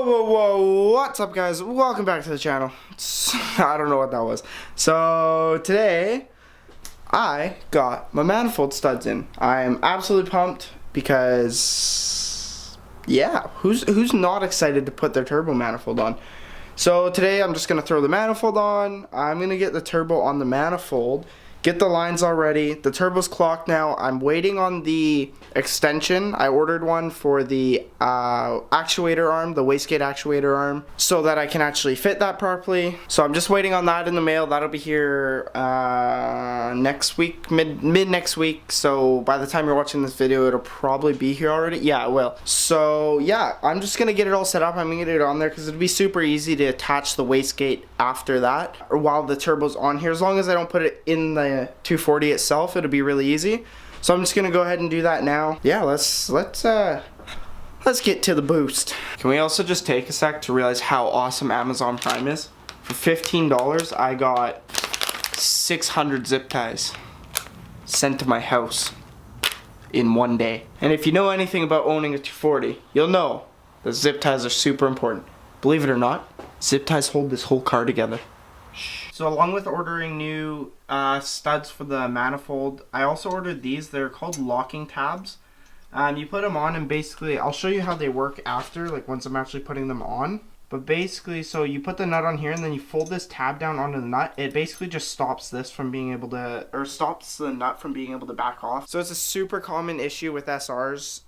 Whoa, what's up guys? Welcome back to the channel. I don't know what that was. So today, I got my manifold studs in. I'm absolutely pumped because, yeah, who's not excited to put their turbo manifold on? So today I'm just going to throw the manifold on. I'm going to get the turbo on the manifold. Get the lines all ready. The turbo's clocked now. I'm waiting on the extension. I ordered one for the actuator arm, the wastegate actuator arm, so that I can actually fit that properly. So I'm just waiting on that in the mail. That'll be here next week, mid next week. So by the time you're watching this video, it'll probably be here already. Yeah, it will. So yeah, I'm just gonna get it all set up. I'm gonna get it on there because it'll be super easy to attach the wastegate after that, or while the turbo's on here. As long as I don't put it in the 240 itself, it'll be really easy. So I'm just gonna go ahead and do that now. Yeah, let's get to the boost. Can we also just take a sec to realize how awesome Amazon Prime is? For $15, I got 600 zip ties sent to my house in one day. And if you know anything about owning a 240, you'll know that zip ties are super important. Believe it or not, zip ties hold this whole car together. So along with ordering new studs for the manifold, I also ordered these. They're called locking tabs. You put them on and basically, I'll show you how they work after, like once I'm actually putting them on. But basically, so you put the nut on here and then you fold this tab down onto the nut. It basically just stops this from being able to, or stops the nut from being able to back off. So it's a super common issue with SRs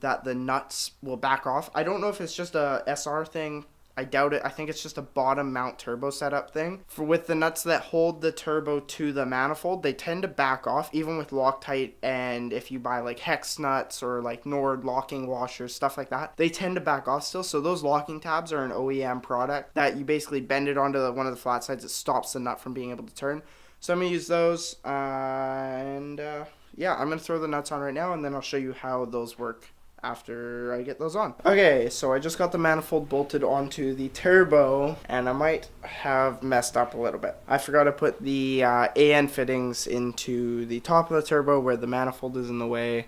that the nuts will back off. I don't know if it's just a SR thing. I doubt it. I think it's just a bottom mount turbo setup thing. With the nuts that hold the turbo to the manifold, they tend to back off even with Loctite, and if you buy like hex nuts or like Nord locking washers, stuff like that, they tend to back off still. So those locking tabs are an OEM product that you basically bend it onto one of the flat sides. It stops the nut from being able to turn. So I'm going to use those yeah, I'm going to throw the nuts on right now and then I'll show you how those work after I get those on. Okay, so I just got the manifold bolted onto the turbo and I might have messed up a little bit. I forgot to put the AN fittings into the top of the turbo where the manifold is in the way.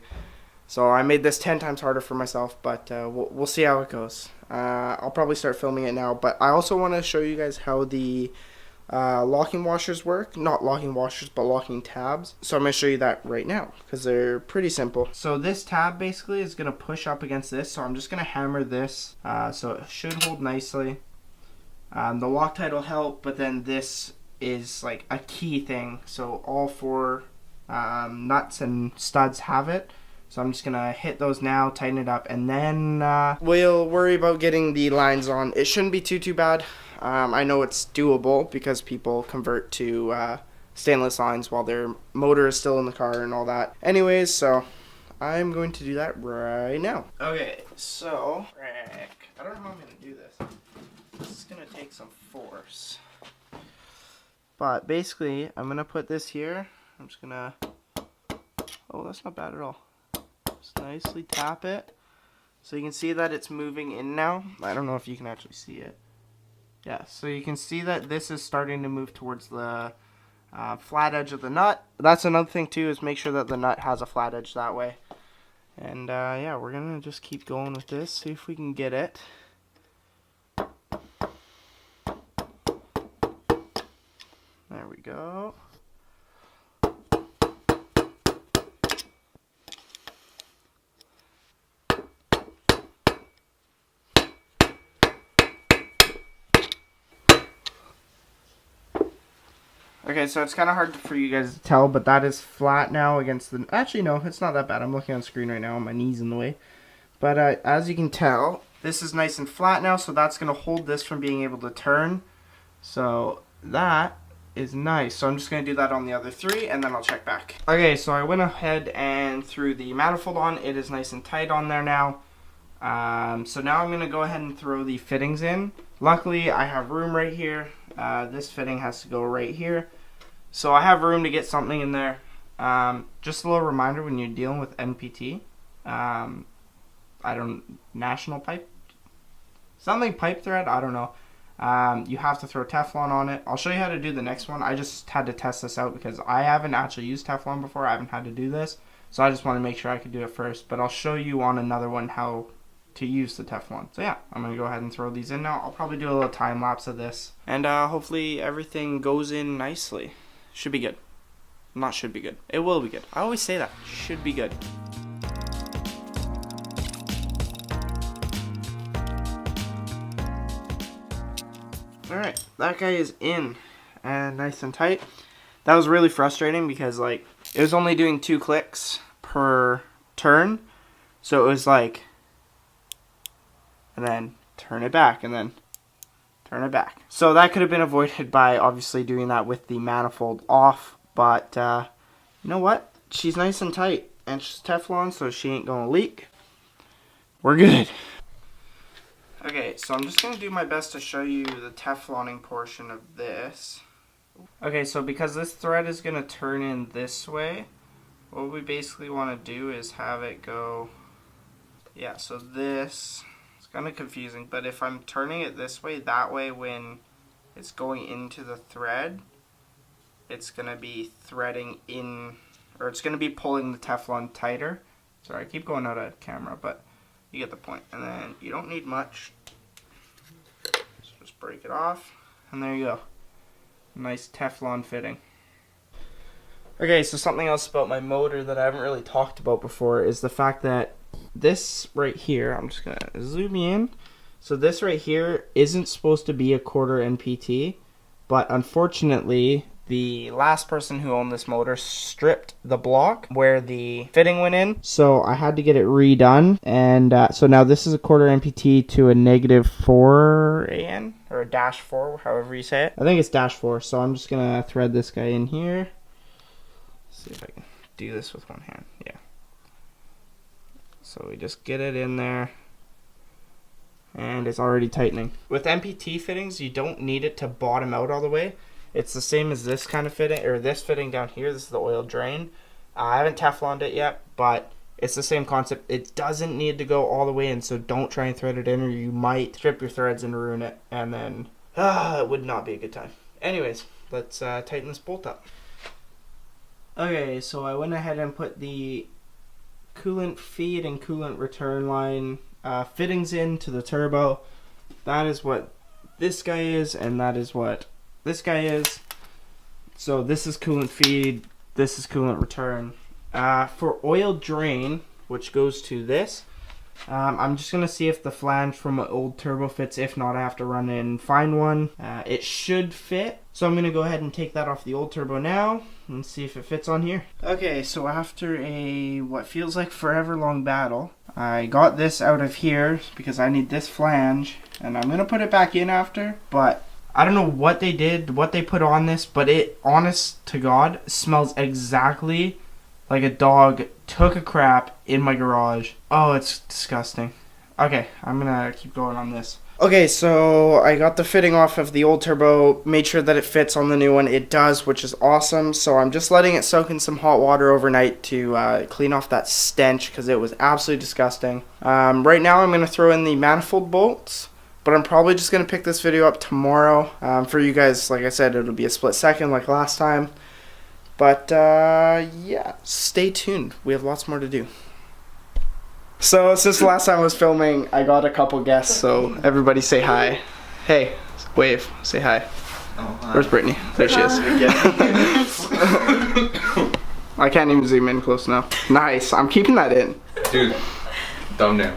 So I made this 10 times harder for myself, but we'll see how it goes. I'll probably start filming it now, but I also want to show you guys how the locking washers work. Not locking washers, but locking tabs. So I'm going to show you that right now because they're pretty simple. So this tab basically is going to push up against this, so I'm just going to hammer this so it should hold nicely. The Loctite will help, but then this is like a key thing, so all four nuts and studs have it. So I'm just going to hit those now, tighten it up, and then we'll worry about getting the lines on. It shouldn't be too bad. I know it's doable because people convert to stainless lines while their motor is still in the car and all that. Anyways, so I'm going to do that right now. Okay, so I don't know how I'm going to do this. This is going to take some force. But basically, I'm going to put this here. I'm just going to, oh, that's not bad at all. Just nicely tap it. So you can see that it's moving in now. I don't know if you can actually see it. Yeah, so you can see that this is starting to move towards the flat edge of the nut. That's another thing too, is make sure that the nut has a flat edge that way. And yeah, we're going to just keep going with this, see if we can get it. There we go. Okay, so it's kind of hard for you guys to tell, but that is flat now against the... Actually, no, it's not that bad. I'm looking on the screen right now, my knee's in the way. But as you can tell, this is nice and flat now, so that's going to hold this from being able to turn. So that is nice. So I'm just going to do that on the other three, and then I'll check back. Okay, so I went ahead and threw the manifold on. It is nice and tight on there now. So now I'm going to go ahead and throw the fittings in. Luckily, I have room right here. This fitting has to go right here. So I have room to get something in there. Just a little reminder when you're dealing with NPT, national pipe? Something pipe thread? I don't know. You have to throw Teflon on it. I'll show you how to do the next one. I just had to test this out because I haven't actually used Teflon before. I haven't had to do this. So I just want to make sure I could do it first. But I'll show you on another one how to use the Teflon. So yeah, I'm gonna go ahead and throw these in now. I'll probably do a little time lapse of this, and hopefully everything goes in nicely. Should be good. Not should be good. It will be good. I always say that. Should be good. Alright, that guy is in and nice and tight. That was really frustrating because like it was only doing 2 clicks per turn. So it was like, and then turn it back, and then turn it back. So that could have been avoided by obviously doing that with the manifold off. But you know what? She's nice and tight, and she's Teflon, so she ain't gonna leak. We're good. Okay, so I'm just gonna do my best to show you the Tefloning portion of this. Okay, so because this thread is gonna turn in this way, what we basically want to do is have it go, yeah, so this, it's kind of confusing, but if I'm turning it this way, that way when it's going into the thread, it's going to be threading in, or it's going to be pulling the Teflon tighter. Sorry, I keep going out of camera, but you get the point. And then you don't need much. So just break it off, and there you go. Nice Teflon fitting. Okay, so something else about my motor that I haven't really talked about before is the fact that this right here, I'm just going to zoom in. So this right here isn't supposed to be a 1/4 NPT, but unfortunately the last person who owned this motor stripped the block where the fitting went in. So I had to get it redone, and so now this is a 1/4 NPT to a -4 AN, or a -4, however you say it. I think it's -4, so I'm just going to thread this guy in here. See if I can do this with one hand. Yeah. So we just get it in there, and it's already tightening. With MPT fittings, you don't need it to bottom out all the way. It's the same as this kind of fitting, or this fitting down here. This is the oil drain. I haven't Tefloned it yet, but it's the same concept. It doesn't need to go all the way in, so don't try and thread it in, or you might strip your threads and ruin it, and then it would not be a good time. Anyways, let's tighten this bolt up. Okay, so I went ahead and put the coolant feed and coolant return line fittings into the turbo. That is what this guy is, and that is what this guy is. So this is coolant feed, this is coolant return. For oil drain, which goes to this, I'm just going to see if the flange from an old turbo fits. If not, I have to run in and find one. It should fit. So I'm going to go ahead and take that off the old turbo now and see if it fits on here. Okay, so after a what feels like forever long battle, I got this out of here because I need this flange, and I'm going to put it back in after, but I don't know what they did, what they put on this, but it, honest to God, smells exactly like a dog took a crap in my garage. Oh, it's disgusting. Okay, I'm gonna keep going on this. Okay, so I got the fitting off of the old turbo, made sure that it fits on the new one. It does, which is awesome. So I'm just letting it soak in some hot water overnight to clean off that stench, because it was absolutely disgusting. Right now I'm gonna throw in the manifold bolts, but I'm probably just gonna pick this video up tomorrow. For you guys, like I said, it'll be a split second like last time. But yeah, stay tuned. We have lots more to do. So since the last time I was filming, I got a couple guests, so everybody say hi. Hey, wave, say hi. Oh, hi. Where's Brittany? There she is. I can't even zoom in close enough. Nice, I'm keeping that in. Dude, thumbnail.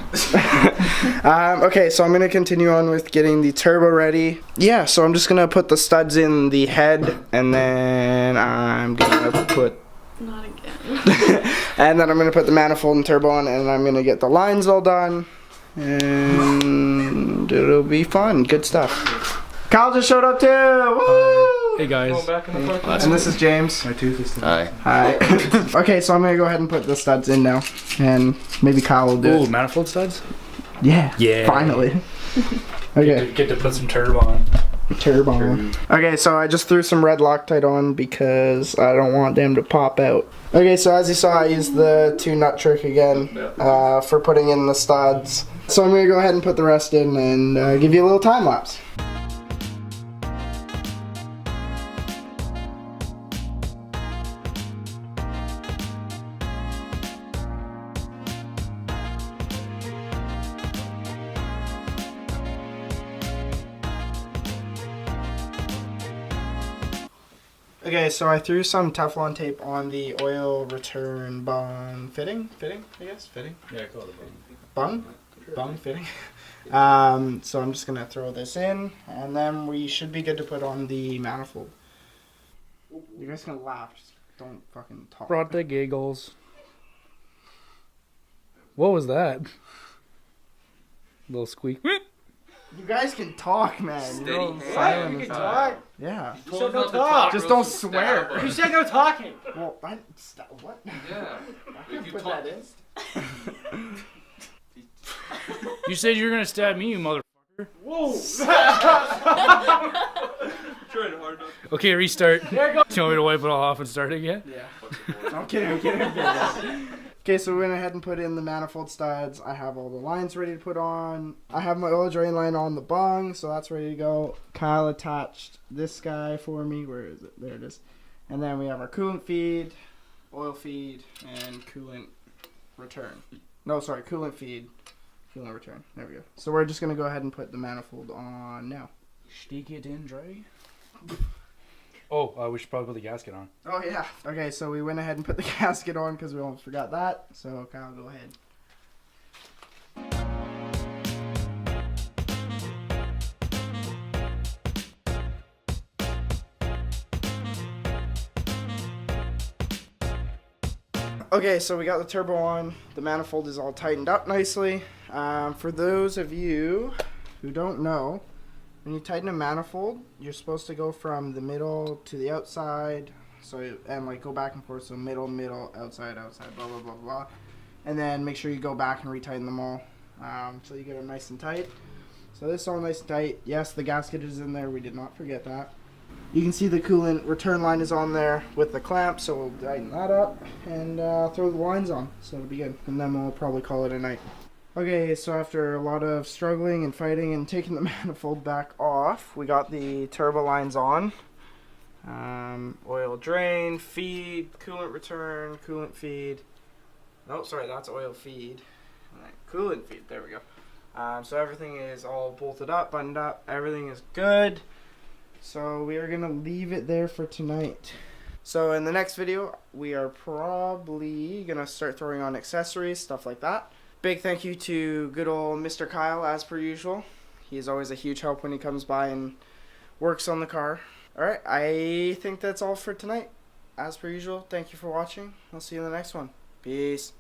Okay, so I'm going to continue on with getting the turbo ready. Yeah, so I'm just going to put the studs in the head, and then I'm going to put... Not again. And then I'm going to put the manifold and turbo on, and I'm going to get the lines all done. And it'll be fun. Good stuff. Kyle just showed up too! Woo! Hey guys. And this is James. My tooth is still. Hi. Okay, so I'm going to go ahead and put the studs in now. And maybe Kyle will do it. Ooh, manifold studs? Yeah. Yeah. Finally. Okay. Get to put some turbo on. Turbo. Okay, so I just threw some red Loctite on because I don't want them to pop out. Okay, so as you saw, I used the 2 nut trick again for putting in the studs. So I'm going to go ahead and put the rest in and give you a little time lapse. Okay, so I threw some Teflon tape on the oil return bung fitting, I guess, fitting. Yeah, call it Bung fitting. So I'm just gonna throw this in, and then we should be good to put on the manifold. You guys can laugh, just don't fucking talk. Brought the giggles. What was that? Little squeak. You guys can talk, man. Steady You're all hand. silent You as can hell. talk. Yeah. You said no talk. Just don't swear. You said no talking. Well, what? Yeah. I can you put talk- that in. You said you were gonna stab me, you motherfucker. Whoa. Trying hard enough. Okay, restart. There you go. Do you want me to wipe it all off and start again? Yeah. I'm kidding. Okay, so we went ahead and put in the manifold studs. I have all the lines ready to put on. I have my oil drain line on the bung, so that's ready to go. Kyle attached this guy for me. Where is it? There it is. And then we have our coolant feed, oil feed, and coolant return. No, sorry, coolant feed, coolant return. There we go. So we're just going to go ahead and put the manifold on now. Stick it in, Dre. Oh, we should probably put the gasket on. Oh, yeah. Okay, so we went ahead and put the gasket on because we almost forgot that. So, Kyle, go ahead. Okay, so we got the turbo on. The manifold is all tightened up nicely. For those of you who don't know, when you tighten a manifold, you're supposed to go from the middle to the outside, and like go back and forth. So middle, outside, blah blah blah blah, and then make sure you go back and retighten them all, so you get them nice and tight. So this is all nice and tight. Yes, the gasket is in there. We did not forget that. You can see the coolant return line is on there with the clamp, so we'll tighten that up and throw the lines on. So it'll be good, and then we'll probably call it a night. Okay, so after a lot of struggling and fighting and taking the manifold back off, we got the turbo lines on. Oil drain, feed, coolant return, coolant feed. No, sorry, that's oil feed. Alright, coolant feed, there we go. So everything is all bolted up, buttoned up, everything is good. So we are going to leave it there for tonight. So in the next video, we are probably going to start throwing on accessories, stuff like that. Big thank you to good old Mr. Kyle, as per usual. He is always a huge help when he comes by and works on the car. Alright, I think that's all for tonight. As per usual, thank you for watching. I'll see you in the next one. Peace.